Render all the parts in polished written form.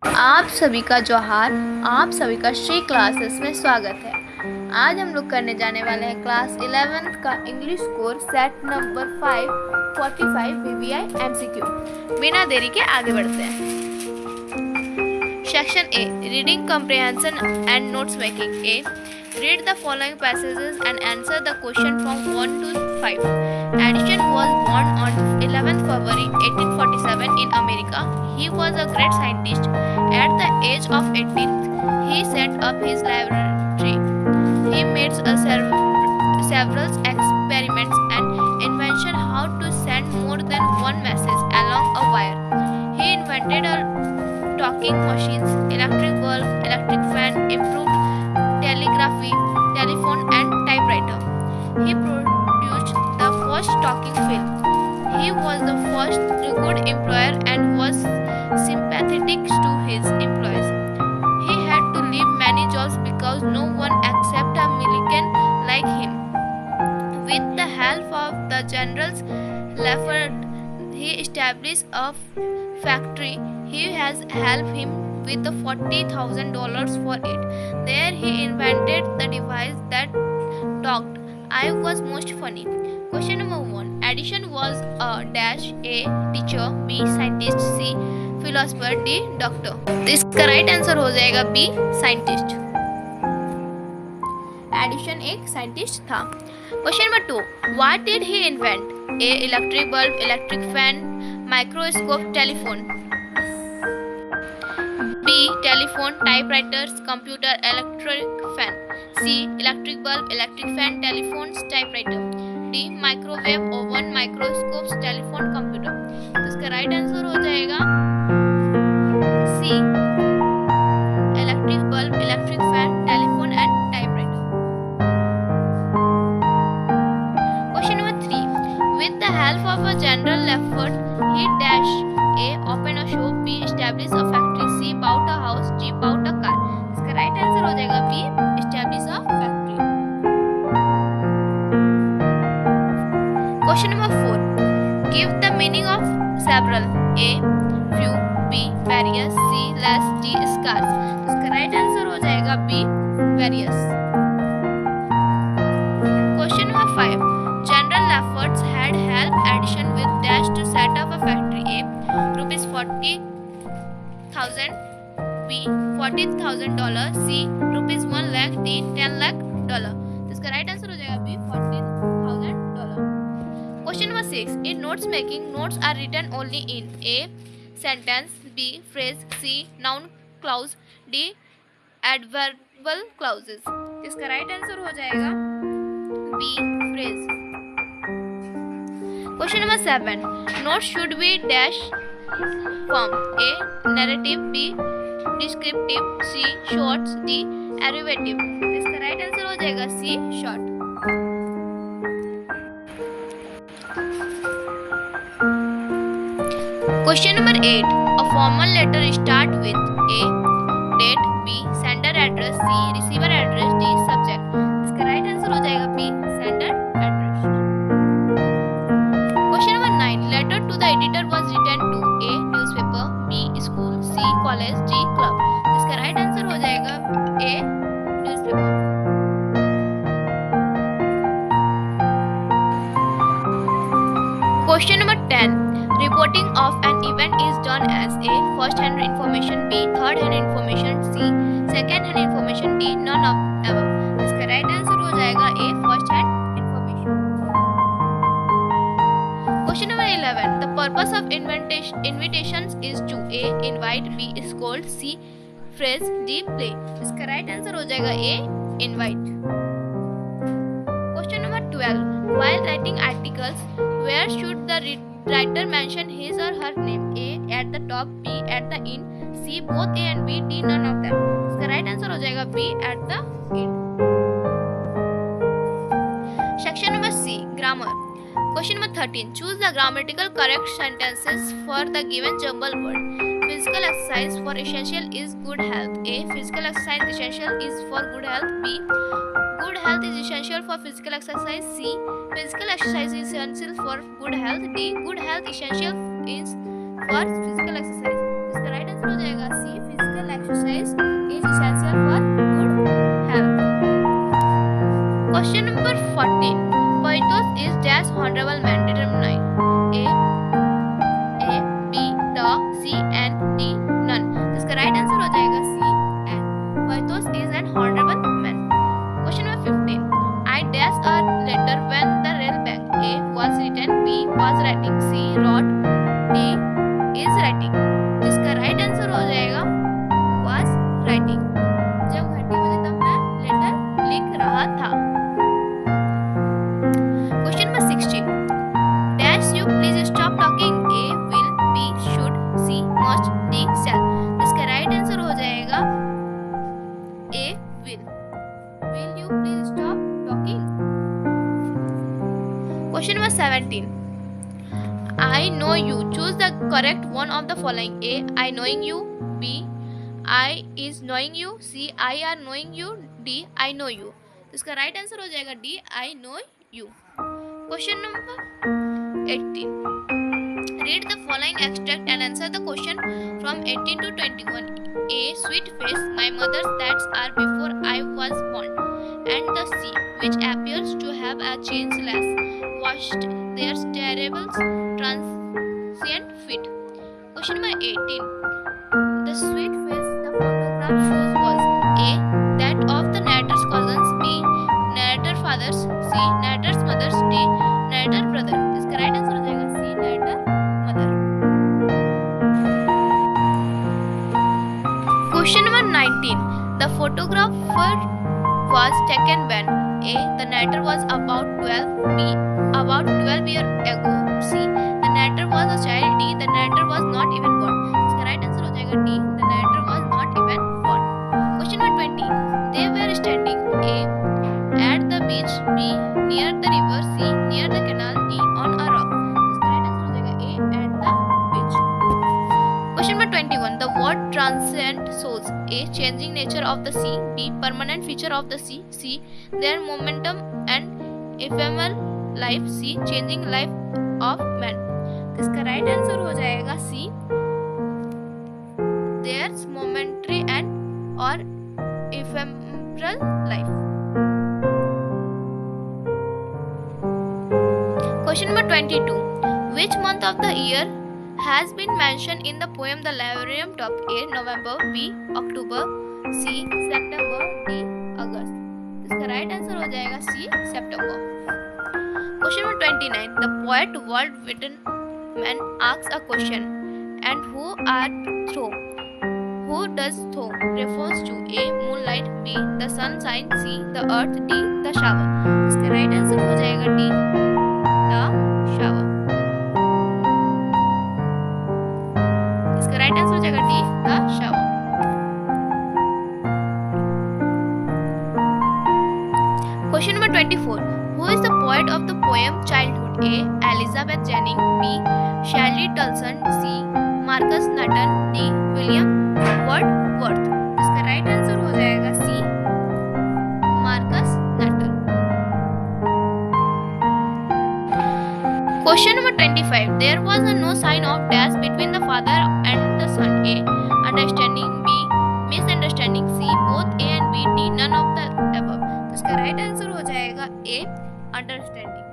आप सभी का जोहार। आप सभी का श्री क्लासेस में स्वागत है। आज हम लोग करने जाने वाले हैं क्लास 11th का English course set number 545 BBI MCQ। बिना देरी के आगे बढ़ते हैं। Section A, reading comprehension and notes making. A, read the following passages and answer the question from 1 to 5. Edison was born on 11th February 1847 in America. He was a great scientist. At the age of 18, he set up his laboratory. He made several experiments and invented how to send more than one message along a wire. He invented a talking machines, electric bulb, electric fan, improved telegraphy, telephone and typewriter. He produced the first talking film. He was the first good employer and was sympathetic to his employees. He had to leave many jobs because no one accepted a Milligan like him. With the help of the generals Lafayette, he established a factory. He has helped him with the $40,000 for it. There he invented the device that talked. I was most funny. Question number 1. Edison was a dash A teacher, B scientist, C philosopher, D doctor. इसका right answer हो जाएगा B scientist. Addition एक scientist था। Question number 2. What did he invent? A electric bulb, electric fan, microscope, telephone. B. Telephone, typewriters, computer, electric fan. C. Electric bulb, electric fan, telephones, typewriter. D. Microwave, oven, microscopes, telephone, computer. तो इसका right answer हो जाएगा C. Electric bulb, electric fan, telephone and typewriter. Question number 3. With the help of a general effort, he dash A. Open a shop, B. Establish a factory, C. Bought a house, D. Bought a car. इसका right answer हो जाएगा B. Establish a factory. Question number 4. Give the meaning of several. A. Few, B. Various, C. Less, D. Scarce. इसका right answer हो जाएगा B. Various. Question number 5. General efforts had helped Edison with dash to set up a factory. A. Rupees 40,000, B. $40,000, C. Rupees 1 lakh, D. $10 lakh. तो इसका right answer हो जाएगा B. $40,000. Question number 6. In notes making, notes are written only in A. Sentence, B. Phrase, C. Noun clause, D. Adverbial clauses. इसका right answer हो जाएगा B. Phrase. Question number 7. Notes should be dash form. A. Narrative, B. Descriptive, C. Shorts, D. Abbreviative. इसका right answer हो जाएगा C. Short. Question number 8. A formal letter start with A. Date, B. Sender address, C. Receiver address, D. Subject. इसका right answer हो जाएगा B. Sender address. Question number 9. Letter to the editor was written to A. Newspaper, B. School, C. College, D. Club. इसका right answer हो जाएगा A. Newspaper. Question number 10. Reporting of an event is done as A. First-hand information, B. Third-hand information, C. Second-hand information, D. None of above. इसका right answer हो जाएगा A. First-hand information. Question number 11. The purpose of invitations is to A. Invite, B. Scold, C. Phrase, D. Play. इसका right answer हो जाएगा A. Invite. Question number 12. While writing articles, where should the writer mention his or her name? A. At the top, B. At the end, C. Both A and B, D. None of them. इसका right answer हो जाएगा B. At the end. Section number C. Grammar. Question number 13. Choose the grammatical correct sentences for the given jumble word. Physical exercise for essential is good health. A. Physical exercise essential is for good health. B. Good health is essential for physical exercise. C. Physical exercise is essential for good health. D. Good health essential is for physical exercise. इसका right answer हो जाएगा C, physical exercise is essential for good health. Question number 14, पोएटोस is dash honourable man, determine A B the C and D none. इसका right answer हो जाएगा C and पोएटोस is an honourable man. Question number 15, I dash a letter when the rail bank. A was written, B was writing, C wrote, D is writing. इसका right answer हो जाएगा was writing। जब घंटी बजी तब मैं letter लिख रहा था। Question number 16, dash you please stop talking. A will, B should, C must, D shall। इसका राइट आंसर हो जाएगा A will। Will you please stop talking? Question number 17, I know you. Choose the correct one of the following. A, I knowing you. B, I is knowing you. C, I are knowing you. D, I know you। इसका right answer हो जाएगा D, I know you। Question number 18, read the following extract and answer the question from 18 to 21. A, sweet face, my mother's that are before I was born, and the sea, which appears to have a changeless, washed their terrible transient feet। Question number 18, the sweet face the photograph shows was A, that of the narrator's cousins, B, narrator fathers, C, narrator's mothers, D, narrator brother। इसका right answer हो जाएगा C, narrator mother। Question number 19, the photographer was taken when A, the narrator was about 12, B, about 12 years ago, C, the narrator was a child, D, the narrator was not even born। इसका right answer हो जाएगा D, the narrator was not even born। Question number 20, they were standing A, at the beach, B, near the river, C, near the canal, D, on a rock। इसका right answer हो जाएगा A, at the beach। Question number 21, the word transient shows A, changing nature of the sea, B, permanent feature of the sea, C, their momentum and ephemeral life, C, changing life of man। इसका right answer हो जाएगा C, their momentary and or ephemeral life। Question number 22, which month of the year has been mentioned in the poem The Librarian Top? A, November, B, October, C, September, D, August। इसका right answer हो जाएगा C, September। Question number 29, the poet Walt Whitman asks a question, and who are through? Who does through refers to? A, moonlight, B, the sunshine, C, the earth, D, the shower। इसका right answer हो जाएगा D, the shower। इसका right answer हो जाएगा D, the shower। Question number 24, who is the poet of the poem Childhood? A, Elizabeth Jennings, B, Shelley Dawson, C, Marcus Nutton, D, William Wordsworth। इसका right answer हो जाएगा C, Marcus Nutton। Question number 25, there was no sign of dash between the father and the son। A, understanding, B, misunderstanding, C, both A and B, D, none of the above। इसका right answer हो जाएगा A, understanding।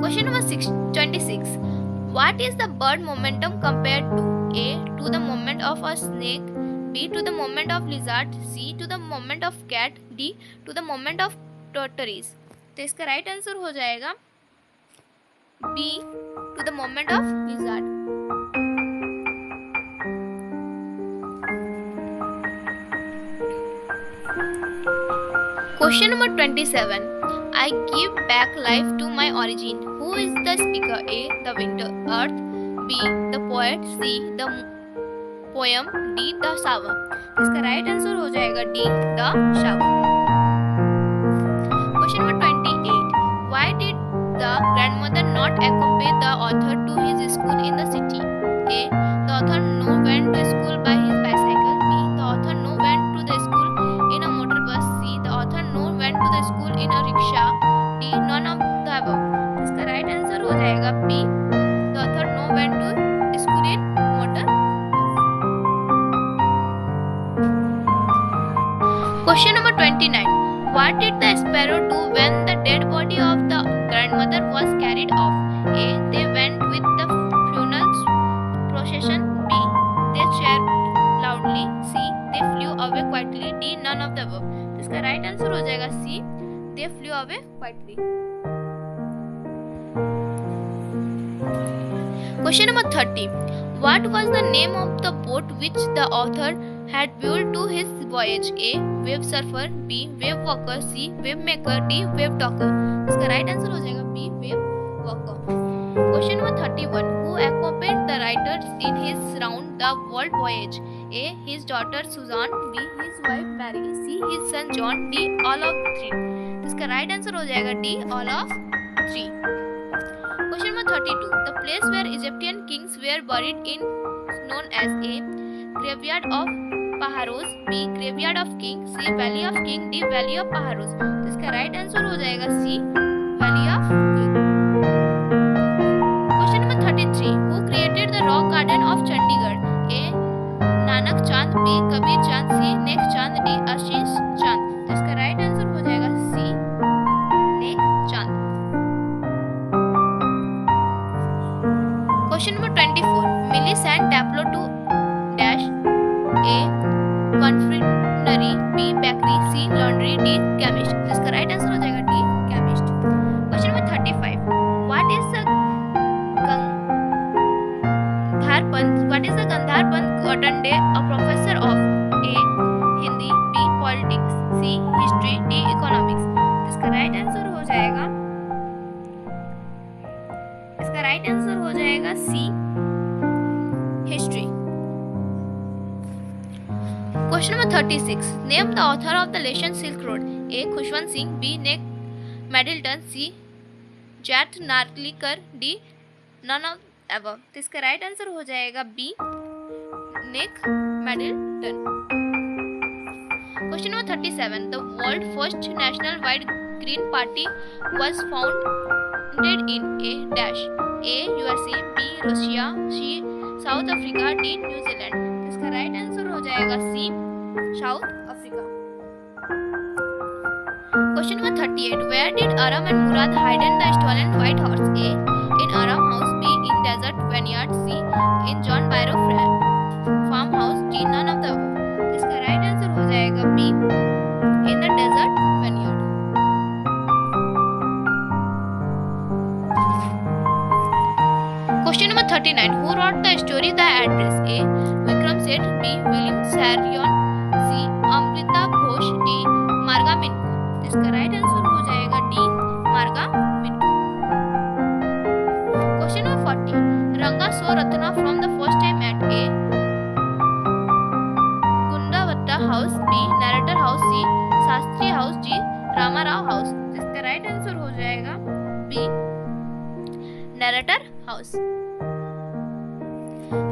Question number 26, what is the bird momentum compared to? A, to the moment of a snake, B, to the moment of lizard, C, to the moment of cat, D, to the moment of tortoise। तो इसका right answer हो जाएगा B, to the moment of lizard। Question number 27, I give back life to my origin। Who is the speaker? A, the winter, earth, B, the poet, C, the poem, D, the shower। इसका right answer हो जाएगा D, the shower। Question number 28, why did the grandmother not accompany the author to his school in the city? A, the author no went to school by his bicycle, B, the author no went to the school in a motor bus, C, the author no went to the school in a rickshaw, D, none of the above। इसका right answer हो जाएगा B, the author no went to school Question number 29. What did the sparrow do when the dead body of the grandmother was carried off? A. They went with the funeral procession. B. They cheered loudly. C. They flew away quietly. D. None of the above. इसका right answer हो जाएगा C. They flew away quietly. Question number 30. What was the name of the boat which the author had built to his voyage? A. Wave surfer. B. Wave walker. C. Wave maker. D. Wave talker. इसका right answer हो जाएगा B. Wave walker. Question number 31. Who accompanied the writer in his round the world voyage? A. His daughter Susan. B. His wife Mary. C. His son John. D. All of three. इसका right answer हो जाएगा D. All of three. Question number 32. The place where Egyptian kings were buried in known as A. Graveyard of Paharos. B. Graveyard of King. C. Valley of King. D. Valley of Paharos. तो इसका right answer हो जाएगा C. Valley of King. Question number 33. Who created the rock garden of Chandigarh? A. Nanak Chand. B. Kabir Chand. C. Nek Chand. D. Ashish Chand. तो इसका right answer हो जाएगा C. Nek Chand. Question number 24. Millicent Tableau to dash A. Confectionery. B. Bakery. C. Laundry. D. Chemist. इसका right answer हो जाएगा D. Chemist. Question number 35. What is the Gandhar Panth Cotton Day a professor of? A. Hindi. B. Politics. C. History. D. Economics. इसका right answer हो जाएगा C. History. Question number 36. Name the author of the Lation Silk Road. A. Khushwant Singh. B. Nek Middleton. C. Jat Narlikar. D. None of above. तो इसका right answer हो जाएगा B. Nek Middleton. Question number 37. The world's first national white green party was founded in A. dash A. USA. B. Russia. C. South Africa. D. New Zealand. इसका right answer हो जाएगा C. South Africa. Question number 38. Where did Aram and Murad hide the stolen white horse? A. In Aram house. B. In desert vineyard. C. In John Byro farmhouse. D. None of the above. इसका right answer हो जाएगा B. In the desert vineyard. Question number 39. Who wrote the story The Address? A. Vikram Seth. B. William Sarion. C. Amrita Ghosh. D. Marga Minko. इसका right answer हो जाएगा D. Marga Minko. Question number 40. Ranga saw Ratna from the first time at A. Gundavatta House. B. Narrator House. C. Shastri House. D. Ramarao House. इसका right answer हो जाएगा B. Narrator House.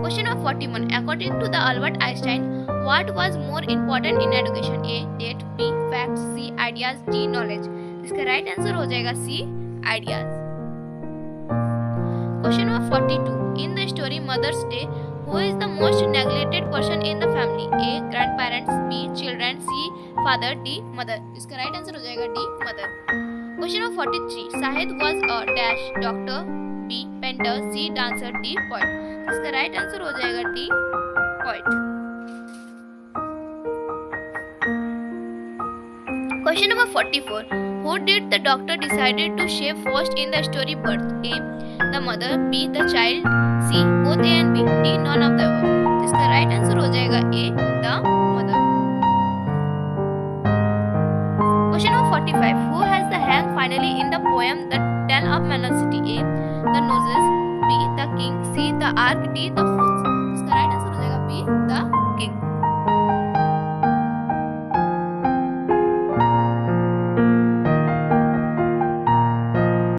Question number 41. According to the Albert Einstein, what was more important in education? A. Date. B. Facts. C. Ideas. D. Knowledge. इसका right answer हो जाएगा C. Ideas. Question number 42. In the story Mother's Day, who is the most neglected person in the family? A. Grandparents. B. Children. C. Father. D. Mother. इसका right answer हो जाएगा D. Mother. Question number 43. Sahid was a dash doctor. B. Painter. C. Dancer. D. Poet. इसका right answer हो जाएगा D. Poet. Question number 44. Who did the doctor decided to shave first in the story birth? A. The mother. B. The child. C. Both A and B. D. None of the above. इसका right answer हो जाएगा A. The mother. Question number 45. Who has the hang finally in the poem The Tale of Manor City? A. The Noses. B. The King. C. The Ark. D. The Fools.